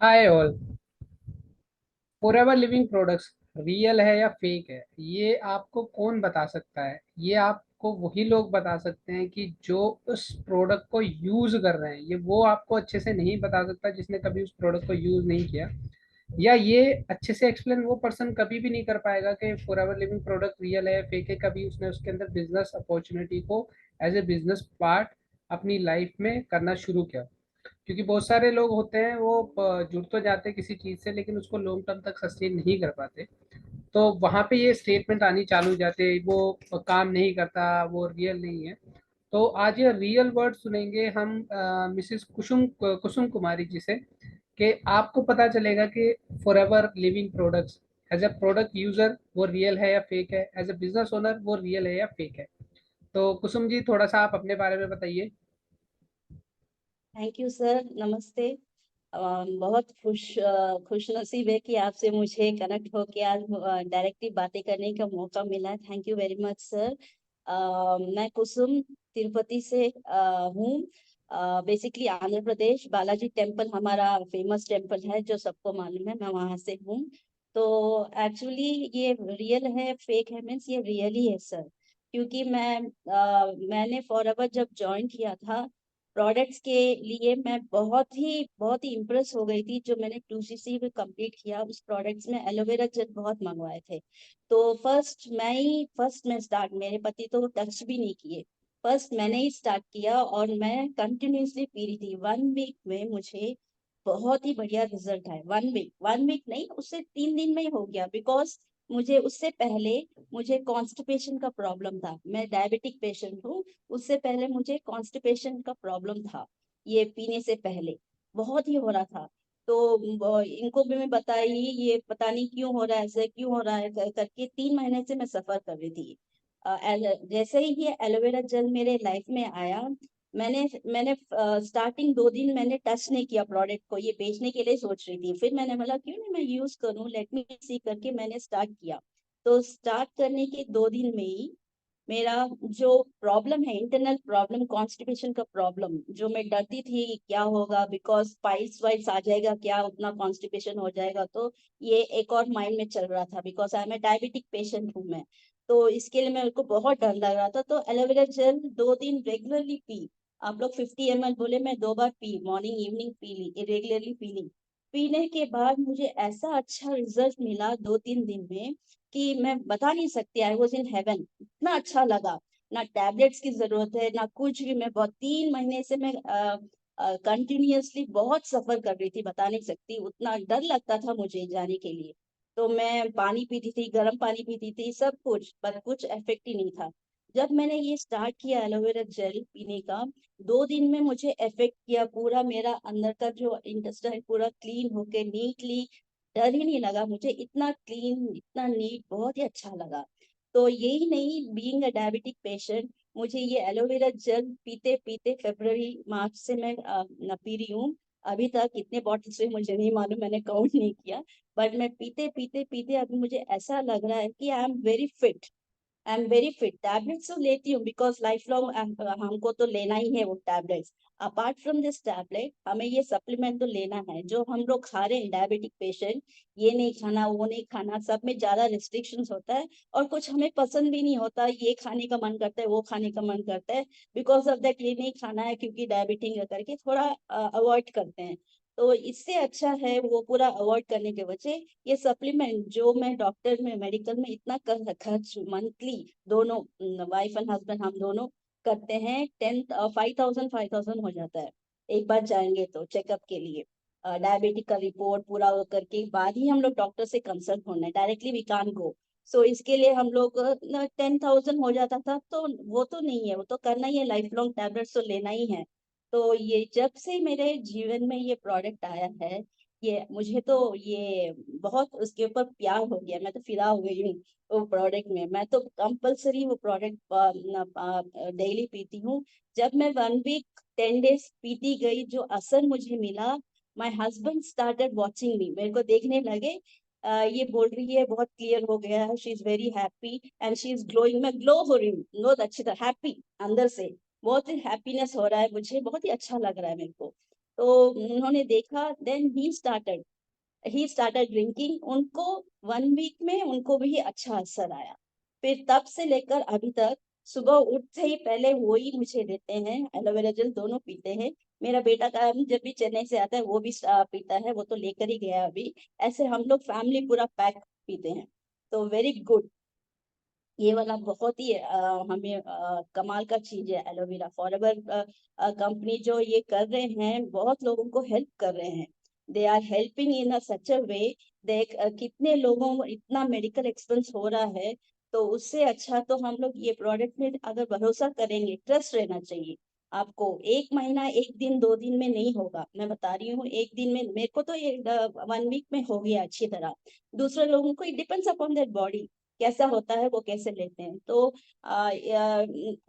Hi all. Forever Living products real है या fake है, ये आपको कौन बता सकता है? ये आपको वही लोग बता सकते हैं कि जो उस प्रोडक्ट को यूज कर रहे हैं। ये वो आपको अच्छे से नहीं बता सकता जिसने कभी उस प्रोडक्ट को यूज नहीं किया। या ये अच्छे से एक्सप्लेन वो पर्सन कभी भी नहीं कर पाएगा कि फॉरएवर लिविंग प्रोडक्ट रियल है या फेक है। कभी उसने उसके अंदर बिजनेस अपॉर्चुनिटी को एज ए बिजनेस पार्ट अपनी लाइफ में करना शुरू किया। क्योंकि बहुत सारे लोग होते हैं वो जुड़ तो जाते हैं किसी चीज से, लेकिन उसको लॉन्ग टर्म तक सस्टेन नहीं कर पाते। तो वहां पे ये स्टेटमेंट आनी चालू हो जाते हैं, वो काम नहीं करता, वो रियल नहीं है। तो आज ये रियल वर्ड सुनेंगे हम मिसिस कुसुम कुसुम कुमारी जी से, कि आपको पता चलेगा कि Forever Living Products as a product user वो रियल है या फेक है, एज अ बिजनेस ओनर वो रियल है या फेक है। तो कुसुम जी, थोड़ा सा आप अपने बारे में बताइए। थैंक यू सर, नमस्ते। बहुत खुश नसीब है कि आपसे मुझे कनेक्ट होके आज डायरेक्टली बातें करने का मौका मिला। Thank you very much sir. मैं कुसुम तिरुपति से हूँ। बेसिकली आंध्र प्रदेश बालाजी टेम्पल हमारा फेमस टेम्पल है जो सबको मालूम है, मैं वहाँ से हूँ। तो एक्चुअली ये रियल है फेक है मीन्स ये रियल ही है सर। क्योंकि मैंने फॉरएवर जब ज्वाइन किया था प्रोडक्ट्स के लिए मैं बहुत ही इम्प्रेस हो गई थी। जो मैंने 2cc में कंप्लीट किया उस प्रोडक्ट्स में एलोवेरा जेल बहुत मंगवाए थे। तो फर्स्ट मैं स्टार्ट, मेरे पति तो टच भी नहीं किए। फर्स्ट मैंने ही स्टार्ट किया और मैं कंटिन्यूअसली पी रही थी। 1 वीक में मुझे बहुत ही बढ़िया रिजल्ट आए। 1 वीक नहीं, उससे 3 दिन में ही हो गया। बिकॉज मुझे उससे पहले मुझे कॉन्स्टिपेशन का प्रॉब्लम था। मैं डायबिटिक पेशेंट हूँ। उससे पहले मुझे कॉन्स्टिपेशन का प्रॉब्लम था। ये पीने से पहले बहुत ही हो रहा था। तो इनको भी मैं बताई, ये पता नहीं क्यों हो रहा है, ऐसे क्यों हो रहा है करके 3 महीने से मैं सफर कर रही थी। जैसे ही ये एलोवेरा जेल मेरे लाइफ में आया, मैंने मैंने स्टार्टिंग 2 दिन मैंने टच नहीं किया प्रोडक्ट को। ये बेचने के लिए सोच रही थी, फिर मैंने बोला क्यों नहीं मैं यूज करूं, लेट मी सी करके मैंने स्टार्ट किया। तो स्टार्ट करने के 2 दिन में ही मेरा जो प्रॉब्लम है, इंटरनल प्रॉब्लम, कॉन्स्टिपेशन का प्रॉब्लम, जो मैं डरती थी कि क्या होगा बिकॉज पाइल्स वाइल्स आ जाएगा क्या, उतना कॉन्स्टिपेशन हो जाएगा, तो ये एक और माइंड में चल रहा था। Because I am a diabetic patient हूँ मैं। तो इसके लिए मेरे को बहुत डर लग रहा था। तो एलोवेरा जेल 2 दिन रेगुलरली पी। आप लोग 50 ml बोले, मैं 2 बार पी, मॉर्निंग इवनिंग पी ली, रेगुलरली पी ली। पीने के बाद मुझे ऐसा अच्छा रिजल्ट मिला 2-3 दिन में कि मैं बता नहीं सकती। आई वॉज इन हेवन, इतना अच्छा लगा। ना टैबलेट्स की जरूरत है ना कुछ भी। मैं बहुत 3 महीने से मैं कंटिन्यूअसली बहुत सफर कर रही थी, बता नहीं सकती, उतना डर लगता था मुझे जाने के लिए। तो मैं पानी पीती थी, गर्म पानी पीती थी, सब कुछ, पर कुछ इफेक्ट ही नहीं था। जब मैंने ये स्टार्ट किया एलोवेरा जेल पीने का, 2 दिन में मुझे इफेक्ट किया। पूरा मेरा अंदर का जो इंटेस्टाइन पूरा क्लीन होके नीटली, डर ही नहीं लगा मुझे। इतना क्लीन, इतना नीट, बहुत ही अच्छा लगा। तो यही नहीं, बीइंग अ डायबिटिक पेशेंट, मुझे ये एलोवेरा जेल पीते पीते फरवरी मार्च से मैं न पी रही हूँ। अभी तक कितने बॉटल्स हुए मुझे नहीं मालूम, मैंने काउंट नहीं किया। बट मैं पीते पीते पीते अभी मुझे ऐसा लग रहा है कि I am very fit. I am very fit. Tablets तो लेती हूँ बिकॉज लाइफ लॉन्ग हमको तो लेना ही है वो tablets. Apart from this tablet हमें ये सप्लीमेंट तो लेना है जो हम लोग खा रहे हैं डायबिटिक पेशेंट। ये नहीं खाना, वो नहीं खाना, सब में ज्यादा रिस्ट्रिक्शंस होता है। और कुछ हमें पसंद भी नहीं होता, ये खाने का मन करता है, वो खाने का मन करता है। बिकॉज ऑफ दैट ये नहीं खाना है क्योंकि डायबिटिक है करके थोड़ा अवॉइड करते हैं। तो इससे अच्छा है वो पूरा अवॉइड करने के वजह ये सप्लीमेंट जो मैं डॉक्टर में मेडिकल में इतना कर खर्च मंथली, दोनों वाइफ एंड हस्बैंड हम दोनों करते हैं। 5,000 हो जाता है एक बार जाएंगे तो चेकअप के लिए। डायबिटिक का रिपोर्ट पूरा वो करके बाद ही हम लोग डॉक्टर से कंसल्ट होना है, डायरेक्टली वी कान गो। सो इसके लिए हम लोग 10,000 हो जाता था। तो वो तो नहीं है, वो तो करना ही है, लाइफ लॉन्ग टैबलेट्स तो लेना ही है। तो ये जब से मेरे जीवन में ये प्रोडक्ट आया है, ये मुझे तो ये बहुत उसके ऊपर प्यार हो गया। मैं तो फिदा हो गई हूँ वो प्रोडक्ट में। मैं तो कंपलसरी वो प्रोडक्ट डेली पीती हूँ। जब मैं 1 वीक 10 डेज पीती गई, जो असर मुझे मिला, my husband started watching me, मेरे को देखने लगे। ये बोल रही है बहुत क्लियर हो गया है, she is very happy and she is glowing. मैं ग्लो हो रही हूँ, बहुत अच्छी तरह हैप्पी अंदर से। बहुत ही हैप्पीनेस हो रहा है मुझे, बहुत ही अच्छा लग रहा है मेरे को। तो उन्होंने देखा, देन ही स्टार्टेड ड्रिंकिंग। उनको 1 वीक में उनको भी अच्छा असर आया। फिर तब से लेकर अभी तक सुबह उठते ही पहले वो ही मुझे देते हैं, एलोवेरा जेल दोनों पीते हैं। मेरा बेटा का जब भी चेन्नई से आता है वो भी पीता है, वो तो लेकर ही गया अभी। ऐसे हम लोग फैमिली पूरा पैक पीते हैं। तो वेरी गुड। ये वाला बहुत ही हमें कमाल का चीज है एलोवेरा फॉरएवर कंपनी। जो ये कर रहे हैं, बहुत लोगों को हेल्प कर रहे हैं। दे आर हेल्पिंग इन अ सच अ वे। देख कितने लोगों को इतना मेडिकल एक्सपेंस हो रहा है, तो उससे अच्छा तो हम लोग ये प्रोडक्ट में अगर भरोसा करेंगे, ट्रस्ट रहना चाहिए आपको। 1 महीना 1 दिन 2 दिन में नहीं होगा, मैं बता रही हूँ। 1 दिन में, मेरे को तो ये 1 वीक में हो गया अच्छी तरह। दूसरे लोगों को it depends upon their body, कैसा होता है वो कैसे लेते हैं। तो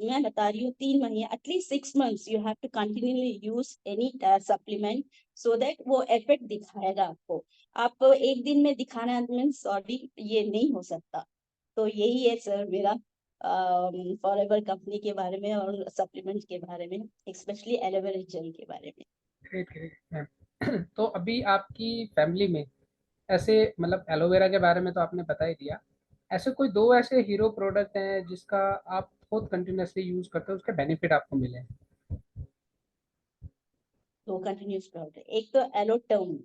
मैं बता रही हूँ 3 महीने, at least 6 months you have to continuously use any supplement, so that वो इफेक्ट दिखाएगा आपको। आप एक दिन में दिखाना मीन्स सॉरी, ये नहीं हो सकता। तो यही है सर मेरा फॉरएवर कंपनी के बारे में और सप्लीमेंट के बारे में, स्पेशली एलोवेरा जेल के बारे में। Great great ma'am. तो अभी आपकी फैमिली में ऐसे, मतलब एलोवेरा के बारे में तो आपने बता ही दिया, ऐसे कोई दो ऐसे हीरो प्रोडक्ट हैं जिसका आप बहुत कंटिन्यूसली यूज करते हो, उसके बेनिफिट आपको मिले हैं? तो कंटिन्यूस प्रोडक्ट, एक तो एलोटर्म,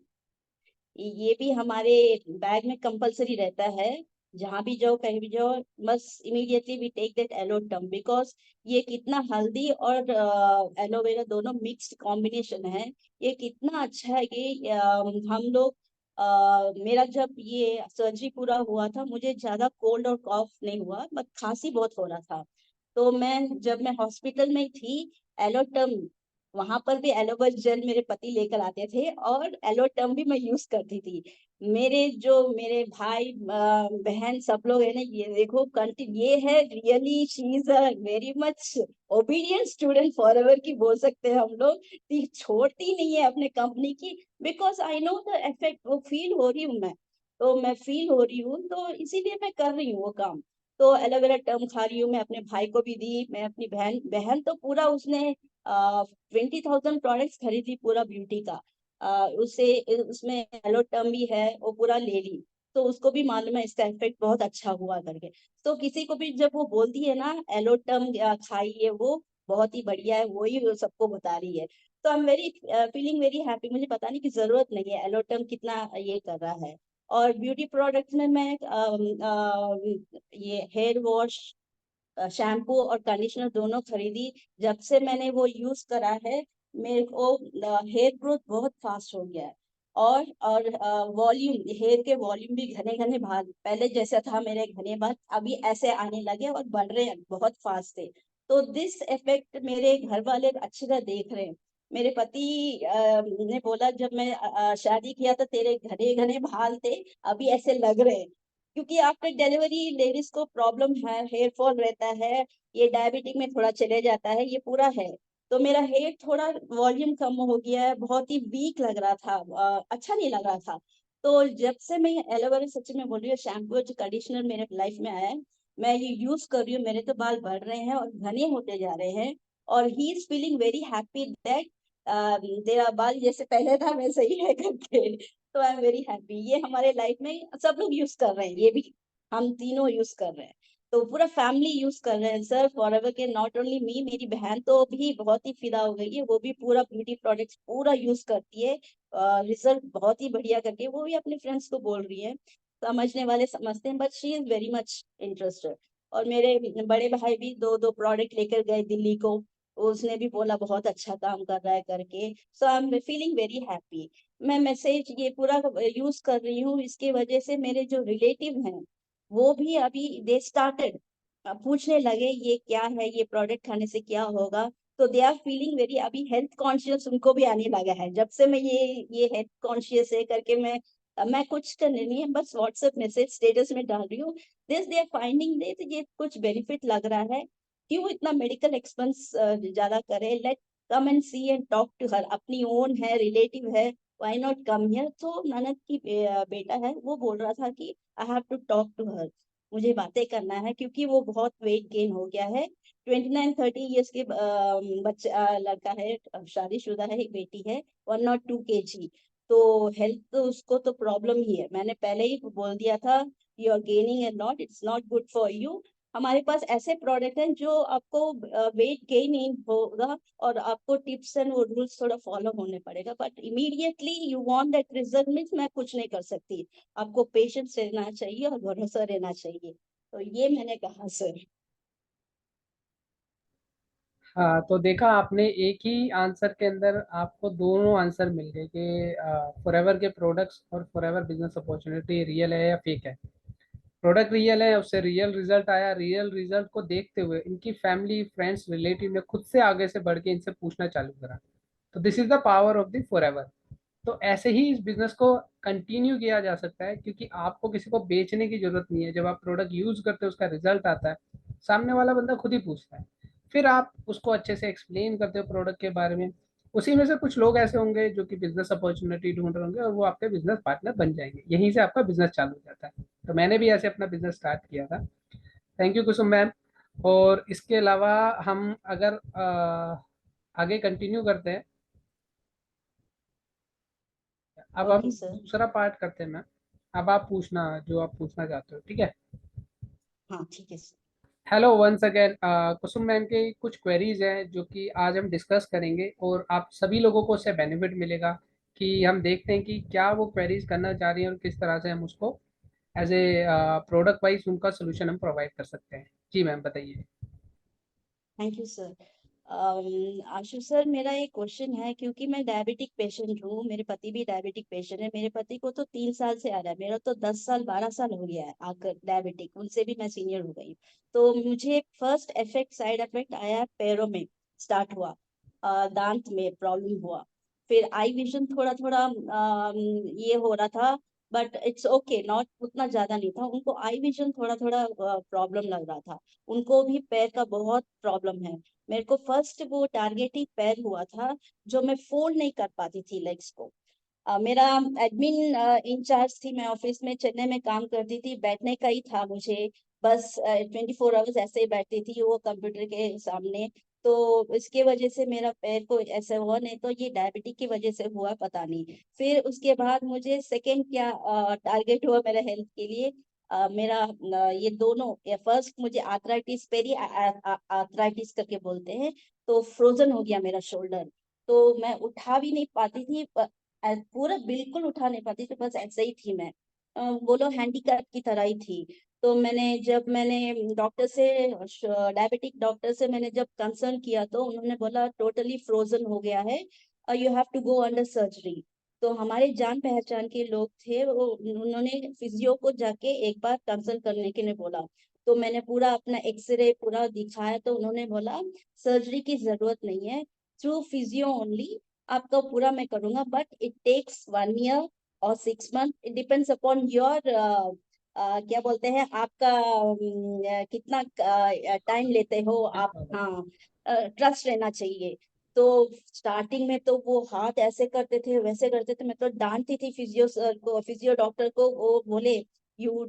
ये भी हमारे बैग में कंपलसरी रहता है। जहां भी जाओ कहीं भी जाओ, बस इमीडिएटली वी टेक दैट एलोटम, बिकॉज ये कितना हल्दी और एलोवेरा दोनों मिक्स्ड कॉम्बिनेशन है। ये कितना अच्छा है कि हम लोग मेरा जब ये सर्जरी पूरा हुआ था, मुझे ज्यादा कोल्ड और कॉफ नहीं हुआ, बट खांसी बहुत हो रहा था। तो जब मैं हॉस्पिटल में थी, एलोटम, वहां पर भी एलोवेरा जेल मेरे पति लेकर आते थे और एलोटर्म भी मैं यूज करती थी। मेरे भाई बहन सब लोग है ना, ये देखो ये है really, she is a very much obedient student forever की बोल सकते हैं हम लोग। ये छोड़ती नहीं है अपने कंपनी की, because I know the effect, वो फील हो रही हूँ मैं। तो मैं फील हो रही हूँ, तो इसीलिए मैं कर रही हूँ वो काम। तो एलोवेरा टर्म खा रही हूँ, मैं अपने भाई को भी दी, मैं अपनी बहन बहन तो पूरा उसने 20,000 प्रोडक्ट्स खरीदी पूरा ब्यूटी का। उसे उसमें एलोटर्म भी है, वो पूरा ले ली। तो उसको भी मालूम है इसका इफेक्ट बहुत अच्छा हुआ करके। तो किसी को भी जब वो बोलती है ना एलोटर्म खाइए, वो बहुत ही बढ़िया है, वही वो सबको बता रही है। तो I am very feeling very happy. मुझे बताने की जरूरत नहीं है एलोटर्म कितना ये कर रहा है। और ब्यूटी प्रोडक्ट्स में मैं ये हेयर वॉश, शैम्पू और कंडीशनर दोनों खरीदी। जब से मैंने वो यूज करा है, मेरे को हेयर ग्रोथ बहुत फास्ट हो गया है। और वॉल्यूम, हेयर के वॉल्यूम भी घने घने बाल, पहले जैसा था मेरे घने बाल अभी ऐसे आने लगे और बढ़ रहे हैं बहुत फास्ट थे। तो दिस इफेक्ट मेरे घर वाले अच्छी तरह देख रहे हैं। मेरे पति ने बोला, जब मैं शादी किया तो तेरे घने घने बाल थे, अभी ऐसे लग रहे हैं। क्योंकि आफ्टर डिलीवरी लेडीज को प्रॉब्लम है, हेयर फॉल रहता है, ये डायबिटिक में थोड़ा चले जाता है, ये पूरा है। तो मेरा हेयर थोड़ा वॉल्यूम कम हो गया है, बहुत ही वीक लग रहा था, अच्छा नहीं लग रहा था। तो जब से मैं एलोवेरा, सच में बोल रही हूँ, शैम्पू जो कंडीशनर मेरे लाइफ में आया है, मैं ये यूज कर रही हूँ, मेरे तो बाल बढ़ रहे हैं और घने होते जा रहे हैं। और he is feeling very happy that तेरा बाल जैसे पहले था वैसे ही है करके। तो आई एम वेरी हैप्पी। ये हमारे लाइफ में सब लोग यूज कर रहे हैं, ये भी हम तीनों यूज कर रहे हैं। तो पूरा फैमिली यूज कर रहे हैं सर फॉरएवर के। नॉट ओनली मी, मेरी बहन तो भी बहुत ही फिदा हो गई है, वो भी पूरा ब्यूटी प्रोडक्ट्स पूरा यूज करती है। रिजल्ट बहुत ही बढ़िया करके वो भी अपने फ्रेंड्स को बोल रही है। समझने वाले समझते हैं, but she is very much interested. और मेरे बड़े भाई भी दो दो प्रोडक्ट लेकर गए दिल्ली को, उसने भी बोला बहुत अच्छा काम कर रहा है करके। So I am feeling very happy. मैं मैसेज ये पूरा यूज कर रही हूँ, इसके वजह से मेरे जो रिलेटिव हैं वो भी अभी दे स्टार्टेड पूछने लगे ये क्या है, ये प्रोडक्ट खाने से क्या होगा। तो दे आर फीलिंग वेरी, अभी हेल्थ कॉन्शियस उनको भी आने लगा है, जब से मैं ये हेल्थ कॉन्शियस है करके मैं कुछ करने नहीं है, बस व्हाट्सएप मैसेज स्टेटस में डाल रही हूँ। दिस दे आर फाइंडिंग दे, ये कुछ बेनिफिट लग रहा है। क्यों इतना मेडिकल एक्सपेंस ज्यादा करे, let come and see and talk to her, अपनी ओन है, रिलेटिव है, व्हाई नॉट कम हियर। तो ननद की बेटा है, वो बोल रहा था कि I have to talk to her. मुझे बातें करना है, क्योंकि वो बहुत वेट गेन हो गया है। 29-30 ईयर्स के बच्चा लड़का है, शादीशुदा है, एक बेटी है, 102 kg। तो हेल्थ तो उसको तो प्रॉब्लम ही है। मैंने पहले ही बोल दिया था, you are gaining and not, it's not good for you. हमारे पास ऐसे प्रोडक्ट हैं जो आपको वेट गेन नहीं होगा, और आपको टिप्स एंड वो रूल्स थोड़ा फॉलो होने पड़ेगा, but immediately you want that result means मैं कुछ नहीं कर सकती। आपको पेशेंस रहना चाहिए और भरोसा रहना चाहिए। तो ये मैंने कहा सर। हाँ, तो देखा आपने, एक ही आंसर के अंदर आपको दोनों आंसर मिल गए कि फॉरएवर के प्रोडक्ट्स और फॉरएवर बिजनेस अपॉर्चुनिटी रियल है या फेक है। प्रोडक्ट रियल है, उससे रियल रिजल्ट आया, रियल रिजल्ट को देखते हुए इनकी फैमिली फ्रेंड्स रिलेटिव ने खुद से आगे से बढ़ के इनसे पूछना चालू करा। तो this is the power of the forever. तो ऐसे ही इस बिजनेस को कंटिन्यू किया जा सकता है, क्योंकि आपको किसी को बेचने की जरूरत नहीं है। जब आप प्रोडक्ट यूज करते हो, उसका रिजल्ट आता है, सामने वाला बंदा खुद ही पूछता है। फिर आप उसको अच्छे से एक्सप्लेन करते हो प्रोडक्ट के बारे में। उसी में से कुछ लोग ऐसे होंगे जो कि बिजनेस अपॉर्चुनिटी ढूंढ रहे होंगे, और वो आपके बिजनेस पार्टनर बन जाएंगे। यहीं से आपका बिजनेस चालू हो जाता है। तो मैंने भी ऐसे अपना बिजनेस स्टार्ट किया था। Thank you Kusum ma'am. और इसके अलावा हम अगर आगे कंटिन्यू करते हैं, अब हम ओके सर। दूसरा पार्ट करते हैं मैम। अब आप पूछना जो आप पूछना चाहते हो, ठीक है। हाँ ठीक है sir. Hello once again. Kusum ma'am के कुछ क्वेरीज हैं जो कि आज हम डिस्कस करेंगे, और आप सभी लोगों को उससे बेनिफिट मिलेगा। कि हम देखते हैं कि क्या वो क्वेरीज करना चाह रही हैं और किस तरह से हम उसको एज ए प्रोडक्ट वाइज उनका सोल्यूशन हम प्रोवाइड कर सकते हैं। जी मैम, बताइए। Thank you sir. Ashu sir, मेरा एक क्वेश्चन है, क्योंकि मैं डायबिटिक पेशेंट हूँ, मेरे पति भी डायबिटिक पेशेंट है। मेरे पति को तो 3 साल से आ रहा है, मेरा तो 10 साल 12 साल हो गया है आकर डायबिटिक, उनसे भी मैं सीनियर हो गई हूँ। तो मुझे फर्स्ट इफेक्ट, साइड इफेक्ट आया पैरों में, स्टार्ट हुआ, दांत में प्रॉब्लम हुआ। फिर आई विजन थोड़ा थोड़ा ये हो रहा था, बट इट्स ओके, नॉट उतना ज्यादा नहीं था। उनको आई विजन थोड़ा थोड़ा प्रॉब्लम लग रहा था। उनको भी पैर का बहुत प्रॉब्लम है। मेरे को फर्स्ट वो टारगेट ही पैर हुआ था, जो मैं फोल्ड नहीं कर पाती थी लेग्स को। मेरा एडमिन इंचार्ज थी, मैं ऑफिस में चेन्नई में काम करती थी, बैठने का ही था मुझे। बस 24 आवर्स ऐसे ही बैठती थी वो कंप्यूटर के सामने। तो इसके वजह से मेरा पैर को ऐसा हुआ, नहीं तो ये डायबिटिक की वजह से हुआ पता नहीं। फिर उसके बाद मुझे सेकंड क्या टारगेट हुआ मेरा हेल्थ के लिए, मेरा ये दोनों, फर्स्ट मुझे आर्थराइटिस, पेरी आर्थराइटिस करके बोलते हैं। तो फ्रोजन हो गया मेरा शोल्डर। तो मैं उठा भी नहीं पाती थी, पूरा बिल्कुल उठा नहीं पाती थी, बस ऐसे ही थी मैं। बोलो हैंडीकैप की तरह ही थी। तो मैंने डॉक्टर से, डायबिटिक डॉक्टर से मैंने जब कंसर्न किया, तो उन्होंने बोला टोटली फ्रोजन हो गया है, you have to go under surgery. तो हमारे जान पहचान के लोग थे, वो उन्होंने फिजियो को जाके एक बार कंसल्ट करने के लिए बोला। तो मैंने पूरा अपना एक्सरे पूरा दिखाया, तो उन्होंने बोला सर्जरी की जरूरत नहीं है, थ्रू फिजियो ओनली आपका पूरा मैं करूंगा, बट इट टेक्स 1 ईयर और 6 month, it depends upon your क्या बोलते हैं आपका, कितना टाइम लेते हो आप। हाँ, ट्रस्ट रहना चाहिए। तो स्टार्टिंग में तो वो हाथ ऐसे करते थे वैसे करते थे, मैं तो डांटती थी फिजियो सर को, फिजियो डॉक्टर को। वो बोले यू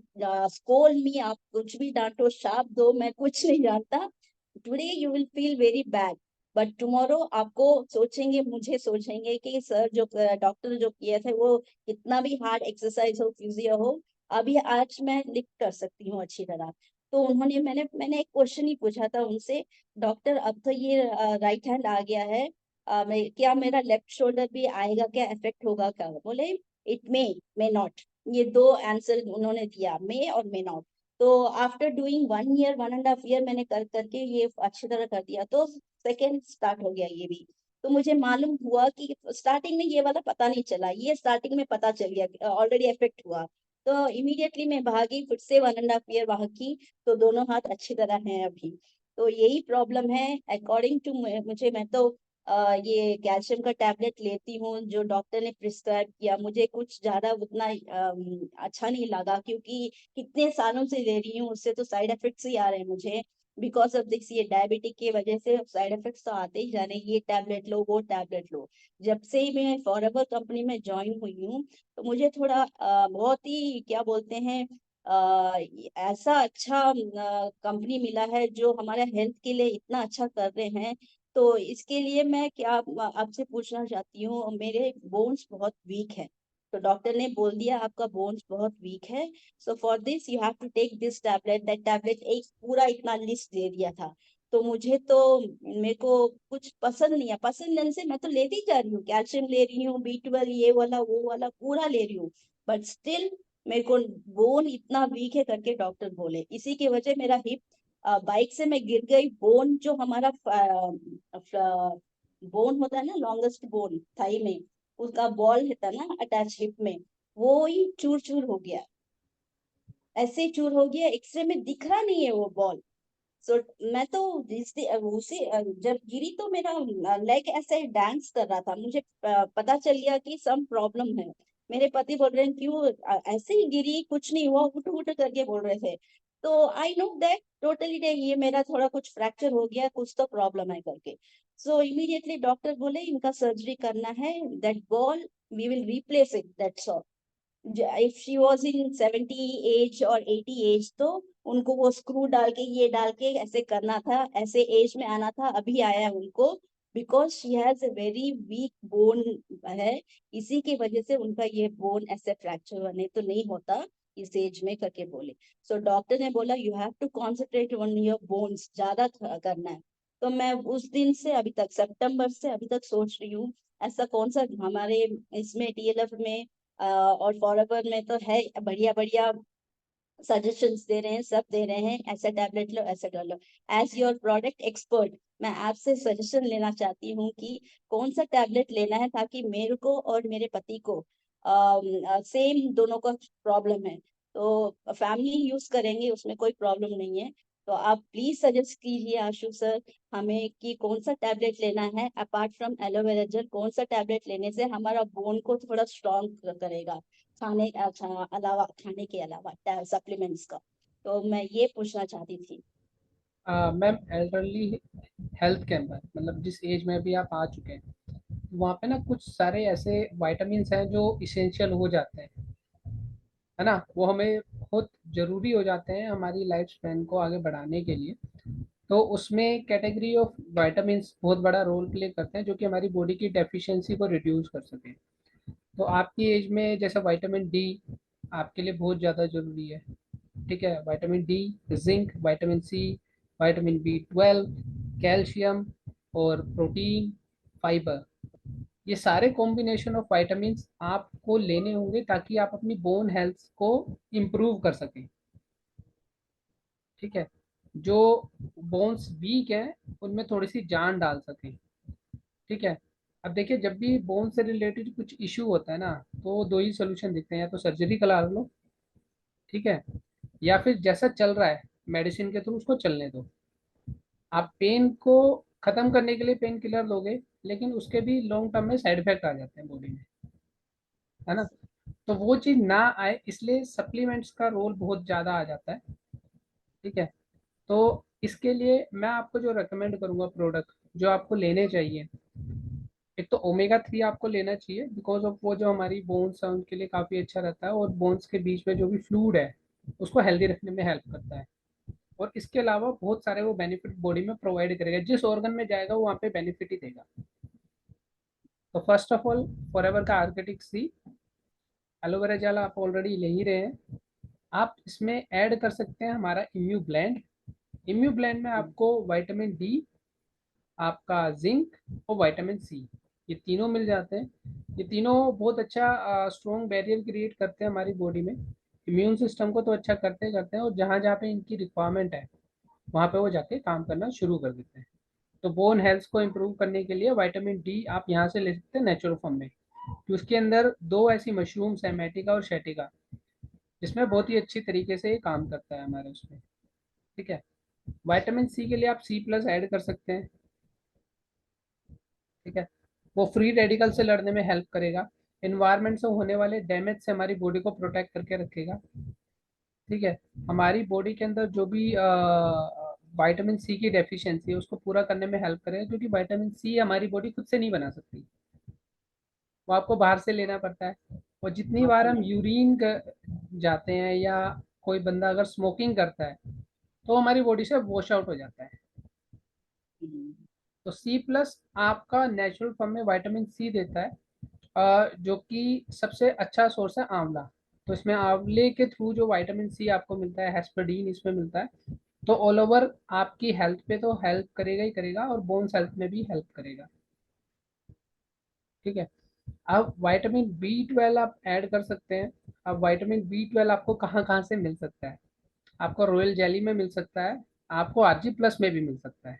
स्कोल्ड मी, आप कुछ भी डांटो, शाप दो, मैं कुछ नहीं जानता। Today you will feel very bad, but tomorrow आपको सोचेंगे, मुझे सोचेंगे कि सर जो डॉक्टर जो किए थे वो कितना भी हार्ड एक्सरसाइज हो, फिजियो हो, अभी आज मैं लिफ्ट कर सकती हूँ अच्छी तरह। तो उन्होंने, मैंने एक क्वेश्चन ही पूछा था उनसे, डॉक्टर अब तो ये राइट हैंड आ गया है, क्या मेरा लेफ्ट शोल्डर भी आएगा, क्या इफेक्ट होगा क्या? बोले इट मे नॉट। ये दो आंसर उन्होंने दिया, मे और मे नॉट। तो आफ्टर डूइंग 1 ईयर, 1.5 ईयर मैंने कर करके ये अच्छी तरह कर दिया, तो सेकेंड स्टार्ट हो गया ये भी। तो मुझे मालूम हुआ कि स्टार्टिंग में ये वाला पता नहीं चला, ये स्टार्टिंग में पता चल गया, ऑलरेडी इफेक्ट हुआ। तो इमीडिएटली मैं भागी, फिर से 1.5 ईयर भागी। तो दोनों हाथ अच्छी तरह हैं अभी। तो यही प्रॉब्लम है अकॉर्डिंग टू मुझे। मैं तो ये कैल्शियम का टैबलेट लेती हूँ जो डॉक्टर ने प्रिस्क्राइब किया, मुझे कुछ ज्यादा उतना अच्छा नहीं लगा, क्योंकि कितने सालों से ले रही हूँ, उससे तो साइड इफेक्ट्स ही आ रहे हैं मुझे। बिकॉज ऑफ दिस, ये डायबिटिक की वजह से साइड इफेक्ट्स तो आते ही जा रहे हैं, ये टैबलेट लो वो टैबलेट लो। जब से ही मैं फॉरएवर कंपनी में ज्वाइन हुई हूँ, तो मुझे थोड़ा बहुत ही क्या बोलते हैं, ऐसा अच्छा कंपनी मिला है जो हमारे हेल्थ के लिए इतना अच्छा कर रहे हैं। तो इसके लिए मैं क्या आपसे पूछना चाहती हूँ, मेरे बोन्स बहुत वीक है। तो डॉक्टर ने बोल दिया आपका बोन्स बहुत वीक है, so for this you have to take this tablet that tablet, एक पूरा इतना लिस्ट दे दिया था। तो मुझे तो, मेरे को कुछ पसंद नहीं है, पसंद नहीं से मैं तो लेती जा रही हूँ, कैल्शियम ले रही हूँ, B12 ये वाला वो वाला पूरा ले रही हूँ, बट स्टिल मेरे को बोन इतना वीक है करके डॉक्टर बोले। इसी की वजह मेरा हिप, बाइक से मैं गिर गई, बोन जो हमारा बोन होता है ना, लॉन्गेस्ट बोन थाई में, उसका बॉल होता ना अटैच हिप में, वो ही चूर चूर हो गया, ऐसे चूर हो गया, एक्सरे में दिख रहा नहीं है वो बॉल। सो मैं तो उसे जब गिरी तो मेरा लेग ऐसे डांस कर रहा था, मुझे पता चल गया कि सम प्रॉब्लम है। मेरे पति बोल रहे हैं क्यों ऐसे ही गिरी, कुछ नहीं हुआ, उठ उठ करके बोल रहे थे। तो आई नो दैट टोटली ये मेरा थोड़ा कुछ फ्रैक्चर हो गया, कुछ तो प्रॉब्लम है करके। सो इमीडिएटली डॉक्टर बोले इनका सर्जरी करना है, that ball we will replace it, that's all. If she was in 70 age और 80 एज, तो उनको वो स्क्रू डाल के ये डाल के ऐसे करना था, ऐसे एज में आना था, अभी आया है उनको, because she has a very weak bone है, इसी की वजह से उनका ये बोन ऐसे फ्रैक्चर होने तो नहीं होता इस एज में करके बोले। सो डॉक्टर ने बोला you have to concentrate on your bones, ज्यादा करना है। तो मैं उस दिन से अभी तक, सितंबर से अभी तक सोच रही हूँ ऐसा कौन सा हमारे इसमें DLF में और फॉरएवर में तो है, बढ़िया बढ़िया सजेशंस दे रहे हैं, सब दे रहे हैं, ऐसा टैबलेट लो, ऐसा कर लो। एज योर प्रोडक्ट एक्सपर्ट, मैं आपसे सजेशन लेना चाहती हूँ कि कौन सा टैबलेट लेना है ताकि मेरे को और मेरे पति को सेम दोनों का प्रॉब्लम है, तो फैमिली यूज करेंगे, उसमें कोई प्रॉब्लम नहीं है। तो आप प्लीज सजेस्ट कीजिए आशु सर हमें कि कौन सा टैबलेट लेना है, अपार्ट फ्रॉम एलोवेरा जेल, कौन सा टैबलेट लेने से हमारा बोन को थोड़ा स्ट्रॉन्ग करेगा, खाने अलावा, खाने के अलावा सप्लीमेंट्स का। तो मैं ये पूछना चाहती थी। मैम एल्डरली हेल्थ कैंप है, मतलब जिस एज में भी आप आ चुके हैं, वहाँ पे ना कुछ सारे ऐसे वाइटामिन हैं जो इसेंशियल हो जाते हैं, है ना, वो हमें बहुत ज़रूरी हो जाते हैं हमारी लाइफ स्पैन को आगे बढ़ाने के लिए। तो उसमें कैटेगरी ऑफ वाइटामिन बहुत बड़ा रोल प्ले करते हैं जो कि हमारी बॉडी की डेफिशिएंसी को रिड्यूस कर सकें। तो आपकी एज में जैसे विटामिन डी आपके लिए बहुत ज़्यादा ज़रूरी है। ठीक है, vitamin D, zinc, vitamin C, vitamin B12, calcium और प्रोटीन, फाइबर, ये सारे कॉम्बिनेशन ऑफ विटामिन्स आपको लेने होंगे ताकि आप अपनी बोन हेल्थ को इम्प्रूव कर सकें। ठीक है, जो बोन्स वीक हैं उनमें थोड़ी सी जान डाल सकें। ठीक है, अब देखिए जब भी बोन से रिलेटेड कुछ इशू होता है ना, तो दो ही सोल्यूशन दिखते हैं, या तो सर्जरी करा लो, ठीक है, या फिर जैसा चल रहा है मेडिसिन के थ्रू उसको चलने दो। आप पेन को खत्म करने के लिए पेन किलर लोगे, लेकिन उसके भी लॉन्ग टर्म में साइड इफेक्ट आ जाते हैं बॉडी में, है ना। तो वो चीज़ ना आए इसलिए सप्लीमेंट्स का रोल बहुत ज़्यादा आ जाता है। ठीक है, तो इसके लिए मैं आपको जो रेकमेंड करूँगा प्रोडक्ट जो आपको लेने चाहिए, एक तो ओमेगा 3 आपको लेना चाहिए, बिकॉज ऑफ वो जो हमारी बोन्स है उनके लिए काफ़ी अच्छा रहता है, और बोन्स के बीच में जो भी फ्लूइड है उसको हेल्दी रखने में हेल्प करता है। और इसके अलावा बहुत सारे वो बेनिफिट बॉडी में प्रोवाइड करेगा, जिस ऑर्गन में जाएगा वो वहाँ पे बेनिफिट ही देगा। तो फर्स्ट ऑफ ऑल फॉरएवर का आर्किटिक सी, एलोवेरा जेल आप ऑलरेडी ले ही रहे हैं, आप इसमें ऐड कर सकते हैं हमारा इम्यू ब्लेंड। इम्यू ब्लेंड में आपको विटामिन डी, आपका जिंक और विटामिन सी, ये तीनों मिल जाते हैं। ये तीनों बहुत अच्छा स्ट्रॉन्ग बैरियर क्रिएट करते हैं हमारी बॉडी में, इम्यून सिस्टम को तो अच्छा करते करते हैं, और जहाँ जहाँ पे इनकी रिक्वायरमेंट है वहाँ पे वो जाके काम करना शुरू कर देते हैं। तो बोन हेल्थ को इम्प्रूव करने के लिए विटामिन डी आप यहाँ से ले सकते हैं नेचुरल फॉर्म में, कि उसके अंदर दो ऐसी मशरूम्स हैं, मेटिका और शेटिका, जिसमें बहुत ही अच्छी तरीके से ये काम करता है हमारे उसमें। ठीक है, विटामिन सी के लिए आप C+ ऐड कर सकते हैं। ठीक है, वो फ्री रेडिकल से लड़ने में हेल्प करेगा, इन्वायरमेंट से होने वाले डैमेज से हमारी बॉडी को प्रोटेक्ट करके रखेगा। ठीक है, हमारी बॉडी के अंदर जो भी विटामिन सी की डेफिशिएंसी है उसको पूरा करने में हेल्प करेगा, क्योंकि विटामिन सी हमारी बॉडी खुद से नहीं बना सकती, वो आपको बाहर से लेना पड़ता है। और जितनी बार हम यूरिन जाते हैं या कोई बंदा अगर स्मोकिंग करता है तो हमारी बॉडी से वॉश आउट हो जाता है। हम्म, तो सी प्लस आपका नेचुरल फॉर्म में विटामिन सी देता है, जो कि सबसे अच्छा सोर्स है आंवला। तो इसमें आंवले के थ्रू जो विटामिन सी आपको मिलता है, हेस्परडीन इसमें मिलता है, तो ऑल ओवर आपकी हेल्थ पे तो हेल्प करेगा ही करेगा, और बोन्स हेल्थ में भी हेल्प करेगा। ठीक है। अब विटामिन बी ट्वेल्व आप ऐड कर सकते हैं। अब विटामिन बी ट्वेल्व आपको कहाँ कहाँ से मिल सकता है? आपको रॉयल जेली में मिल सकता है, आपको आरजी प्लस में भी मिल सकता है।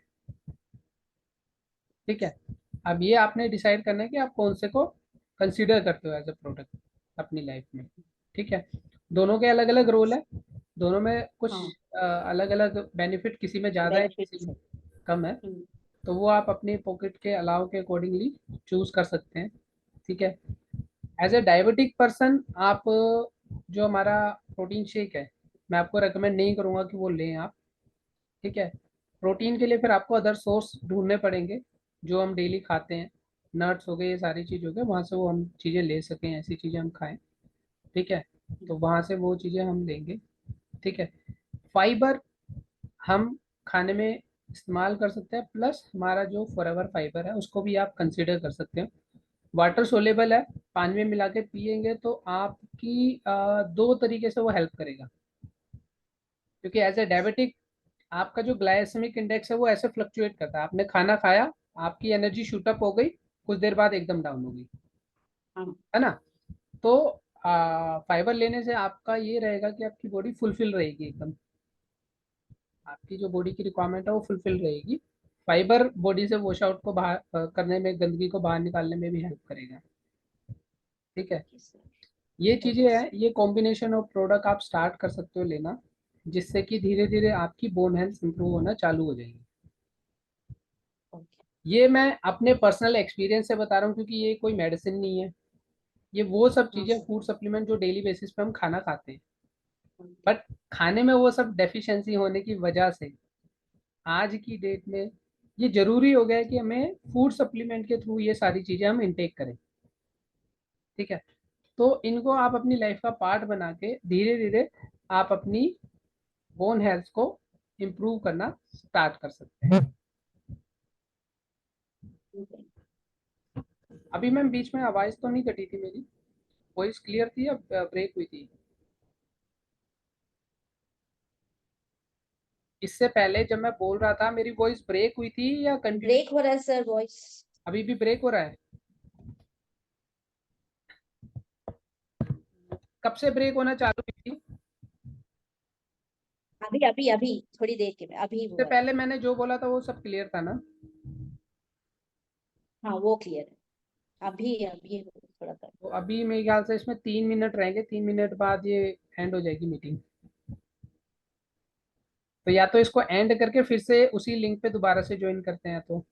ठीक है। अब ये आपने डिसाइड करना है कि आप कौन से को कंसीडर करते हो एज अ प्रोडक्ट अपनी लाइफ में। ठीक है। दोनों के अलग अलग रोल है, दोनों में कुछ हाँ, अलग अलग बेनिफिट, किसी में ज़्यादा है किसी बेनिफिट्स में है। कम है। हम्म, तो वो आप अपने पॉकेट के अलाव के अकॉर्डिंगली चूज कर सकते हैं। ठीक है। एज ए डायबिटिक पर्सन आप जो हमारा प्रोटीन शेक है, मैं आपको रेकमेंड नहीं करूँगा कि वो लें आप। ठीक है। प्रोटीन के लिए फिर आपको अदर सोर्स ढूंढने पड़ेंगे, जो हम डेली खाते हैं, नट्स हो गए, ये सारी चीज़ हो गए, वहाँ से वो हम चीज़ें ले सकें, ऐसी चीज़ें हम खाएं। ठीक है। तो वहाँ से वो चीज़ें हम लेंगे। ठीक है। फाइबर हम खाने में इस्तेमाल कर सकते हैं, प्लस हमारा जो फॉरएवर फाइबर है उसको भी आप कंसिडर कर सकते हो। वाटर सोलेबल है, पानी में मिला के पियेंगे तो आपकी दो तरीके से वो हेल्प करेगा। क्योंकि एज ए डायबिटिक आपका जो ग्लाइसेमिक इंडेक्स है वो ऐसे फ्लक्चुएट करता है, आपने खाना खाया, आपकी एनर्जी शूट अप हो गई, कुछ देर बाद एकदम डाउन हो गई, हाँ, है ना। तो फाइबर लेने से आपका ये रहेगा कि आपकी बॉडी फुलफिल रहेगी एकदम, आपकी जो बॉडी की रिक्वायरमेंट है वो फुलफिल रहेगी। फाइबर बॉडी से वॉश आउट को बाहर करने में, गंदगी को बाहर निकालने में भी हेल्प करेगा। ठीक है। Okay sir. ये चीजें ओके हैं, सर। ये कॉम्बिनेशन ऑफ प्रोडक्ट आप स्टार्ट कर सकते हो लेना, जिससे कि धीरे धीरे आपकी बोन हेल्थ इंप्रूव होना चालू हो जाएगी। ओके। ये मैं अपने पर्सनल एक्सपीरियंस से बता रहा हूँ, क्योंकि ये कोई मेडिसिन नहीं है। ये वो सब हाँ चीजें, सर। फूड सप्लीमेंट जो डेली बेसिस पे हम खाना खाते हैं, ओके। बट खाने में वो सब डेफिशिएंसी होने की वजह से आज की डेट में ये जरूरी हो गया है कि हमें फूड सप्लीमेंट के थ्रू ये सारी चीजें हम इनटेक करें। ठीक है। तो इनको आप अपनी लाइफ का पार्ट बना के धीरे धीरे आप अपनी बोन हेल्थ को इम्प्रूव करना स्टार्ट कर सकते हैं। ओके। अभी मैम बीच में आवाज तो नहीं कटी थी मेरी? वॉइस क्लियर थी या ब्रेक हुई थी? इससे पहले जब मैं बोल रहा था मेरी वॉइस ब्रेक हुई थी या कंटिन्यू? ब्रेक हो रहा है सर वॉइस। अभी भी ब्रेक हो रहा है? कब से ब्रेक होना चालू हुई थी? अभी अभी अभी थोड़ी देर के में अभी इससे हुआ है। पहले मैंने जो बोला था वो सब क्लियर था ना? हाँ, वो क्लियर है। अभी अभी थोड़ा कर। तो अभी मेरे ख्याल से इसमें 3 मिनट रहेंगे, 3 मिनट बाद ये एंड हो जाएगी मीटिंग। तो या तो इसको एंड करके फिर से उसी लिंक पे दोबारा से ज्वाइन करते हैं तो